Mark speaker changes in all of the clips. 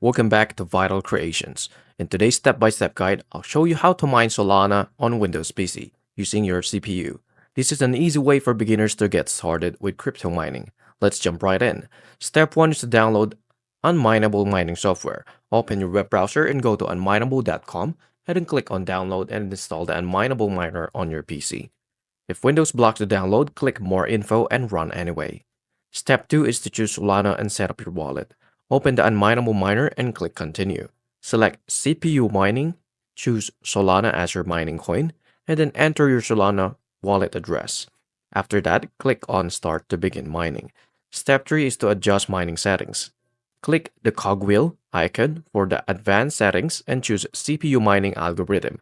Speaker 1: Welcome back to Vital Creations. In today's step-by-step guide, I'll show you how to mine Solana on Windows PC using your CPU. This is an easy way for beginners to get started with crypto mining. Let's jump right in. Step 1 is to download unminable mining software. Open your web browser and go to unminable.com and then click on download and install the unminable miner on your PC. If Windows blocks the download, click More Info and run anyway. Step 2 is to choose Solana and set up your wallet. Open the unminable miner and click Continue. Select CPU mining, choose Solana as your mining coin, and then enter your Solana wallet address. After that, click on Start to begin mining. Step 3 is to adjust mining settings. Click the cogwheel icon for the advanced settings and choose CPU mining algorithm.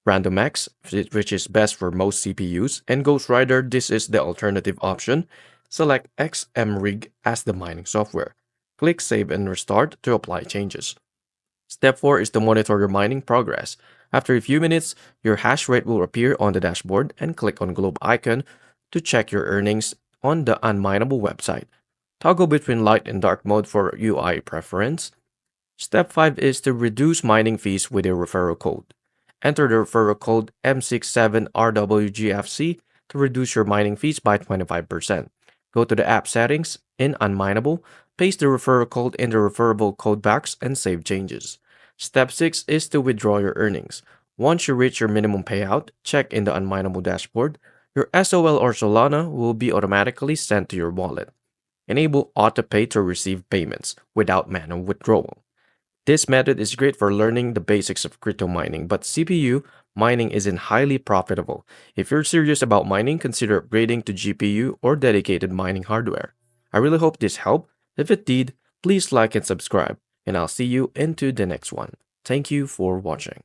Speaker 1: Random X, which is best for most CPUs, and Ghost Rider, this is the alternative option. Select XMRig as the mining software. Click Save and Restart to apply changes. Step 4 is to monitor your mining progress. After a few minutes, your hash rate will appear on the dashboard and click on globe icon to check your earnings on the unminable website. Toggle between light and dark mode for UI preference. Step 5 is to reduce mining fees with a referral code. Enter the referral code M67RWGFC to reduce your mining fees by 25%. Go to the app settings in Unminable, paste the referral code in the referable code box, and save changes. Step 6 is to withdraw your earnings. Once you reach your minimum payout, check in the Unminable dashboard. Your SOL or Solana will be automatically sent to your wallet. Enable AutoPay to receive payments without manual withdrawal. This method is great for learning the basics of crypto mining, but CPU mining isn't highly profitable. If you're serious about mining, consider upgrading to GPU or dedicated mining hardware. I really hope this helped. If it did, please like and subscribe, and I'll see you into the next one. Thank you for watching.